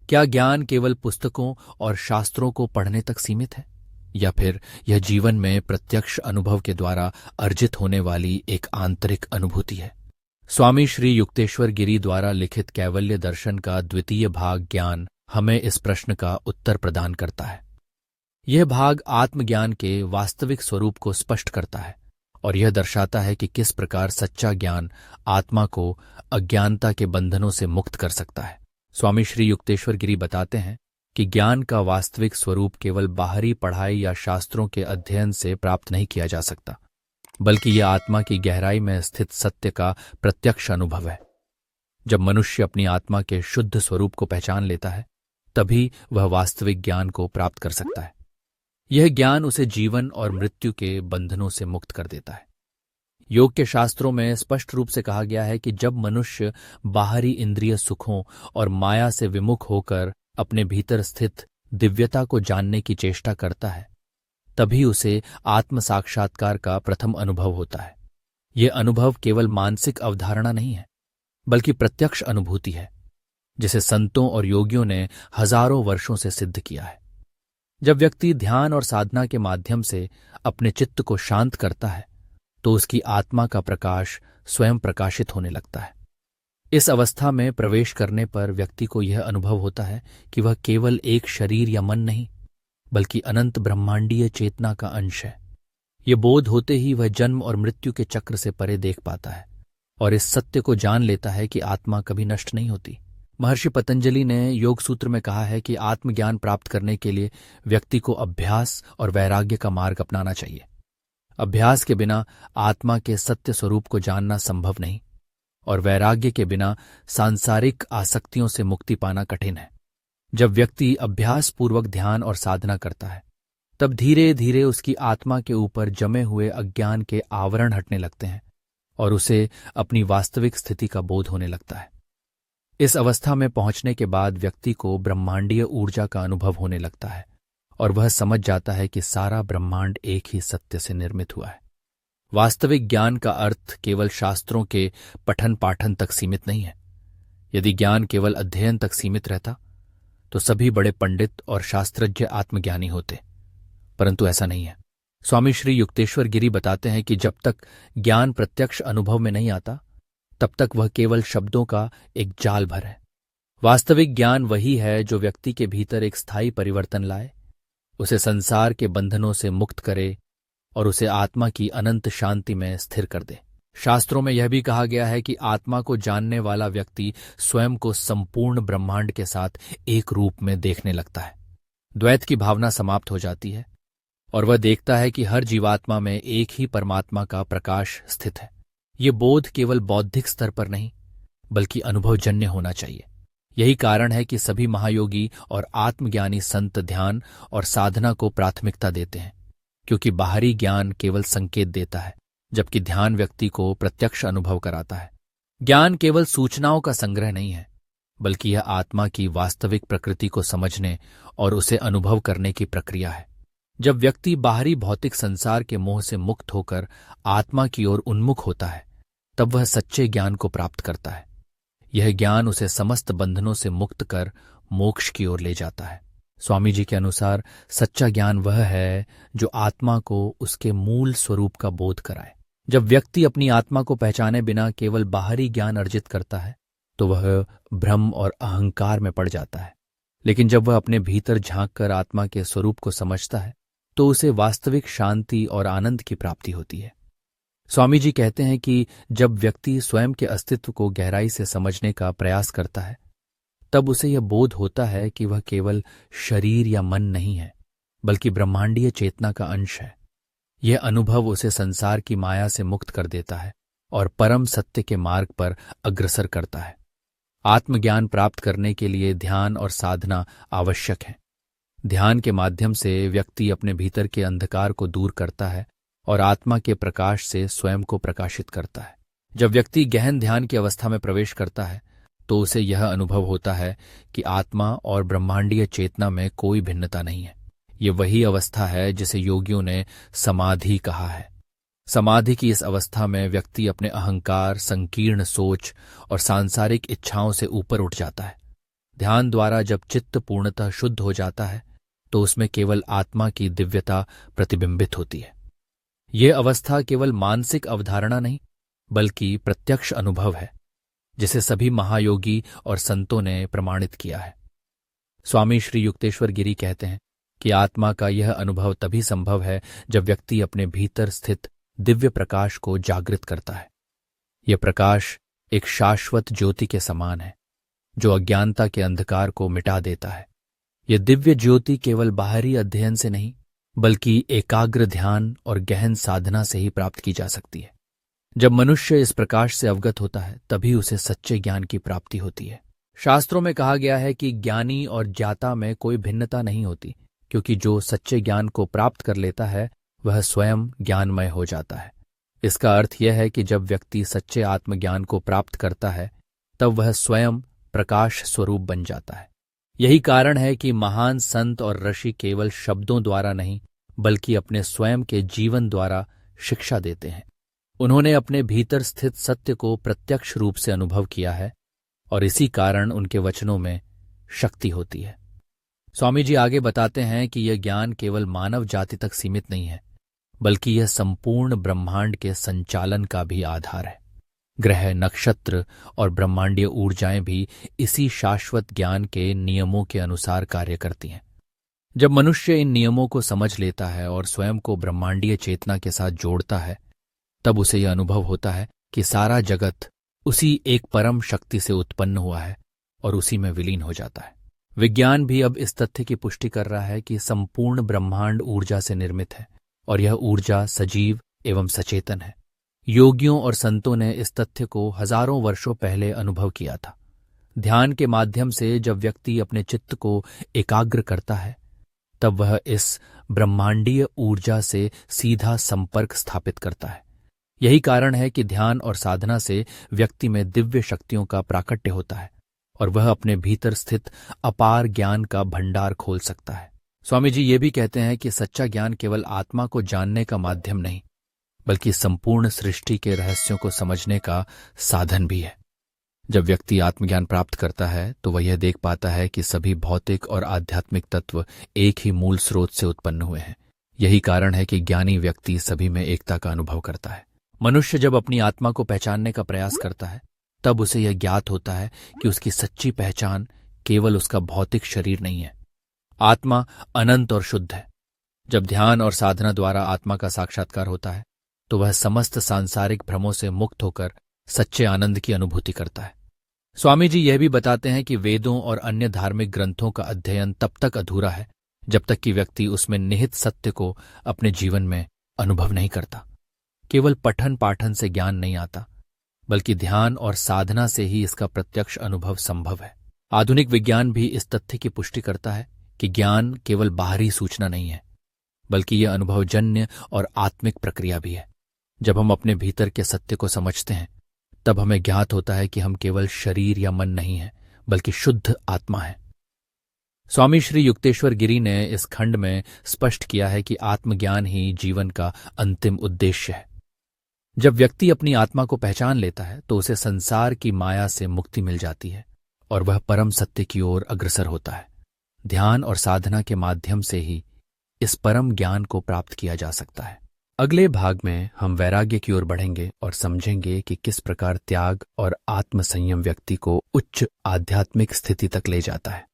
क्या ज्ञान केवल पुस्तकों और शास्त्रों को पढ़ने तक सीमित है, या फिर यह जीवन में प्रत्यक्ष अनुभव के द्वारा अर्जित होने वाली एक आंतरिक अनुभूति है? स्वामी श्री युक्तेश्वर गिरी द्वारा लिखित कैवल्य दर्शन का द्वितीय भाग ज्ञान हमें इस प्रश्न का उत्तर प्रदान करता है। यह भाग आत्मज्ञान के वास्तविक स्वरूप को स्पष्ट करता है और यह दर्शाता है कि किस प्रकार सच्चा ज्ञान आत्मा को अज्ञानता के बंधनों से मुक्त कर सकता है। स्वामी श्री युक्तेश्वर गिरी बताते हैं कि ज्ञान का वास्तविक स्वरूप केवल बाहरी पढ़ाई या शास्त्रों के अध्ययन से प्राप्त नहीं किया जा सकता, बल्कि यह आत्मा की गहराई में स्थित सत्य का प्रत्यक्ष अनुभव है। जब मनुष्य अपनी आत्मा के शुद्ध स्वरूप को पहचान लेता है, तभी वह वास्तविक ज्ञान को प्राप्त कर सकता है। यह ज्ञान उसे जीवन और मृत्यु के बंधनों से मुक्त कर देता है। योग के शास्त्रों में स्पष्ट रूप से कहा गया है कि जब मनुष्य बाहरी इंद्रिय सुखों और माया से विमुख होकर अपने भीतर स्थित दिव्यता को जानने की चेष्टा करता है, तभी उसे आत्म साक्षात्कार का प्रथम अनुभव होता है। यह अनुभव केवल मानसिक अवधारणा नहीं है, बल्कि प्रत्यक्ष अनुभूति है, जिसे संतों और योगियों ने हजारों वर्षों से सिद्ध किया है। जब व्यक्ति ध्यान और साधना के माध्यम से अपने चित्त को शांत करता है, तो उसकी आत्मा का प्रकाश स्वयं प्रकाशित होने लगता है। इस अवस्था में प्रवेश करने पर व्यक्ति को यह अनुभव होता है कि वह केवल एक शरीर या मन नहीं, बल्कि अनंत ब्रह्मांडीय चेतना का अंश है। ये बोध होते ही वह जन्म और मृत्यु के चक्र से परे देख पाता है और इस सत्य को जान लेता है कि आत्मा कभी नष्ट नहीं होती। महर्षि पतंजलि ने योग सूत्र में कहा है कि आत्मज्ञान प्राप्त करने के लिए व्यक्ति को अभ्यास और वैराग्य का मार्ग अपनाना चाहिए। अभ्यास के बिना आत्मा के सत्य स्वरूप को जानना संभव नहीं, और वैराग्य के बिना सांसारिक आसक्तियों से मुक्ति पाना कठिन है। जब व्यक्ति अभ्यास पूर्वक ध्यान और साधना करता है, तब धीरे धीरे उसकी आत्मा के ऊपर जमे हुए अज्ञान के आवरण हटने लगते हैं और उसे अपनी वास्तविक स्थिति का बोध होने लगता है। इस अवस्था में पहुंचने के बाद व्यक्ति को ब्रह्मांडीय ऊर्जा का अनुभव होने लगता है और वह समझ जाता है कि सारा ब्रह्मांड एक ही सत्य से निर्मित हुआ है। वास्तविक ज्ञान का अर्थ केवल शास्त्रों के पठन पाठन तक सीमित नहीं है। यदि ज्ञान केवल अध्ययन तक सीमित रहता, तो सभी बड़े पंडित और शास्त्रज्ञ आत्मज्ञानी होते, परंतु ऐसा नहीं है। स्वामी श्री युक्तेश्वर गिरी बताते हैं कि जब तक ज्ञान प्रत्यक्ष अनुभव में नहीं आता, तब तक वह केवल शब्दों का एक जाल भर है। वास्तविक ज्ञान वही है जो व्यक्ति के भीतर एक स्थायी परिवर्तन लाए, उसे संसार के बंधनों से मुक्त करे और उसे आत्मा की अनंत शांति में स्थिर कर दे। शास्त्रों में यह भी कहा गया है कि आत्मा को जानने वाला व्यक्ति स्वयं को संपूर्ण ब्रह्मांड के साथ एक रूप में देखने लगता है। द्वैत की भावना समाप्त हो जाती है और वह देखता है कि हर जीवात्मा में एक ही परमात्मा का प्रकाश स्थित है। ये बोध केवल बौद्धिक स्तर पर नहीं, बल्कि अनुभवजन्य होना चाहिए। यही कारण है कि सभी महायोगी और आत्मज्ञानी संत ध्यान और साधना को प्राथमिकता देते हैं, क्योंकि बाहरी ज्ञान केवल संकेत देता है, जबकि ध्यान व्यक्ति को प्रत्यक्ष अनुभव कराता है। ज्ञान केवल सूचनाओं का संग्रह नहीं है, बल्कि यह आत्मा की वास्तविक प्रकृति को समझने और उसे अनुभव करने की प्रक्रिया है। जब व्यक्ति बाहरी भौतिक संसार के मोह से मुक्त होकर आत्मा की ओर उन्मुख होता है, तब वह सच्चे ज्ञान को प्राप्त करता है। यह ज्ञान उसे समस्त बंधनों से मुक्त कर मोक्ष की ओर ले जाता है। स्वामी जी के अनुसार सच्चा ज्ञान वह है जो आत्मा को उसके मूल स्वरूप का बोध कराए। जब व्यक्ति अपनी आत्मा को पहचाने बिना केवल बाहरी ज्ञान अर्जित करता है, तो वह भ्रम और अहंकार में पड़ जाता है। लेकिन जब वह अपने भीतर झांककर आत्मा के स्वरूप को समझता है, तो उसे वास्तविक शांति और आनंद की प्राप्ति होती है। स्वामी जी कहते हैं कि जब व्यक्ति स्वयं के अस्तित्व को गहराई से समझने का प्रयास करता है, तब उसे यह बोध होता है कि वह केवल शरीर या मन नहीं है, बल्कि ब्रह्मांडीय चेतना का अंश है। यह अनुभव उसे संसार की माया से मुक्त कर देता है और परम सत्य के मार्ग पर अग्रसर करता है। आत्मज्ञान प्राप्त करने के लिए ध्यान और साधना आवश्यक है। ध्यान के माध्यम से व्यक्ति अपने भीतर के अंधकार को दूर करता है और आत्मा के प्रकाश से स्वयं को प्रकाशित करता है। जब व्यक्ति गहन ध्यान की अवस्था में प्रवेश करता है, तो उसे यह अनुभव होता है कि आत्मा और ब्रह्मांडीय चेतना में कोई भिन्नता नहीं है। ये वही अवस्था है जिसे योगियों ने समाधि कहा है। समाधि की इस अवस्था में व्यक्ति अपने अहंकार, संकीर्ण सोच और सांसारिक इच्छाओं से ऊपर उठ जाता है ध्यान द्वारा जब चित्त पूर्णतः शुद्ध हो जाता है तो उसमें केवल आत्मा की दिव्यता प्रतिबिंबित होती है। यह अवस्था केवल मानसिक अवधारणा नहीं बल्कि प्रत्यक्ष अनुभव है, जिसे सभी महायोगी और संतों ने प्रमाणित किया है। स्वामी श्री युक्तेश्वर गिरी कहते हैं कि आत्मा का यह अनुभव तभी संभव है जब व्यक्ति अपने भीतर स्थित दिव्य प्रकाश को जागृत करता है। यह प्रकाश एक शाश्वत ज्योति के समान है जो अज्ञानता के अंधकार को मिटा देता है। यह दिव्य ज्योति केवल बाहरी अध्ययन से नहीं बल्कि एकाग्र ध्यान और गहन साधना से ही प्राप्त की जा सकती है। जब मनुष्य इस प्रकाश से अवगत होता है तभी उसे सच्चे ज्ञान की प्राप्ति होती है। शास्त्रों में कहा गया है कि ज्ञानी और ज्ञाता में कोई भिन्नता नहीं होती, क्योंकि जो सच्चे ज्ञान को प्राप्त कर लेता है वह स्वयं ज्ञानमय हो जाता है। इसका अर्थ यह है कि जब व्यक्ति सच्चे आत्मज्ञान को प्राप्त करता है तब वह स्वयं प्रकाश स्वरूप बन जाता है। यही कारण है कि महान संत और ऋषि केवल शब्दों द्वारा नहीं बल्कि अपने स्वयं के जीवन द्वारा शिक्षा देते हैं। उन्होंने अपने भीतर स्थित सत्य को प्रत्यक्ष रूप से अनुभव किया है और इसी कारण उनके वचनों में शक्ति होती है। स्वामी जी आगे बताते हैं कि यह ज्ञान केवल मानव जाति तक सीमित नहीं है बल्कि यह संपूर्ण ब्रह्मांड के संचालन का भी आधार है। ग्रह, नक्षत्र और ब्रह्मांडीय ऊर्जाएं भी इसी शाश्वत ज्ञान के नियमों के अनुसार कार्य करती हैं। जब मनुष्य इन नियमों को समझ लेता है और स्वयं को ब्रह्मांडीय चेतना के साथ जोड़ता है तब उसे यह अनुभव होता है कि सारा जगत उसी एक परम शक्ति से उत्पन्न हुआ है और उसी में विलीन हो जाता है। विज्ञान भी अब इस तथ्य की पुष्टि कर रहा है कि संपूर्ण ब्रह्मांड ऊर्जा से निर्मित है और यह ऊर्जा सजीव एवं सचेतन है। योगियों और संतों ने इस तथ्य को हजारों वर्षों पहले अनुभव किया था। ध्यान के माध्यम से जब व्यक्ति अपने चित्त को एकाग्र करता है तब वह इस ब्रह्मांडीय ऊर्जा से सीधा संपर्क स्थापित करता है। यही कारण है कि ध्यान और साधना से व्यक्ति में दिव्य शक्तियों का प्राकट्य होता है और वह अपने भीतर स्थित अपार ज्ञान का भंडार खोल सकता है। स्वामी जी ये भी कहते हैं कि सच्चा ज्ञान केवल आत्मा को जानने का माध्यम नहीं बल्कि संपूर्ण सृष्टि के रहस्यों को समझने का साधन भी है। जब व्यक्ति आत्मज्ञान प्राप्त करता है तो वह यह देख पाता है कि सभी भौतिक और आध्यात्मिक तत्व एक ही मूल स्रोत से उत्पन्न हुए हैं। यही कारण है कि ज्ञानी व्यक्ति सभी में एकता का अनुभव करता है। मनुष्य जब अपनी आत्मा को पहचानने का प्रयास करता है तब उसे यह ज्ञात होता है कि उसकी सच्ची पहचान केवल उसका भौतिक शरीर नहीं है। आत्मा अनंत और शुद्ध है। जब ध्यान और साधना द्वारा आत्मा का साक्षात्कार होता है तो वह समस्त सांसारिक भ्रमों से मुक्त होकर सच्चे आनंद की अनुभूति करता है। स्वामी जी यह भी बताते हैं कि वेदों और अन्य धार्मिक ग्रंथों का अध्ययन तब तक अधूरा है जब तक कि व्यक्ति उसमें निहित सत्य को अपने जीवन में अनुभव नहीं करता। केवल पठन पाठन से ज्ञान नहीं आता बल्कि ध्यान और साधना से ही इसका प्रत्यक्ष अनुभव संभव है। आधुनिक विज्ञान भी इस तथ्य की पुष्टि करता है कि ज्ञान केवल बाहरी सूचना नहीं है बल्कि यह अनुभवजन्य और आत्मिक प्रक्रिया भी है। जब हम अपने भीतर के सत्य को समझते हैं तब हमें ज्ञात होता है कि हम केवल शरीर या मन नहीं हैं बल्कि शुद्ध आत्मा हैं। स्वामी श्री युक्तेश्वर गिरी ने इस खंड में स्पष्ट किया है कि आत्मज्ञान ही जीवन का अंतिम उद्देश्य है। जब व्यक्ति अपनी आत्मा को पहचान लेता है तो उसे संसार की माया से मुक्ति मिल जाती है और वह परम सत्य की ओर अग्रसर होता है। ध्यान और साधना के माध्यम से ही इस परम ज्ञान को प्राप्त किया जा सकता है। अगले भाग में हम वैराग्य की ओर बढ़ेंगे और समझेंगे कि किस प्रकार त्याग और आत्मसंयम व्यक्ति को उच्च आध्यात्मिक स्थिति तक ले जाता है।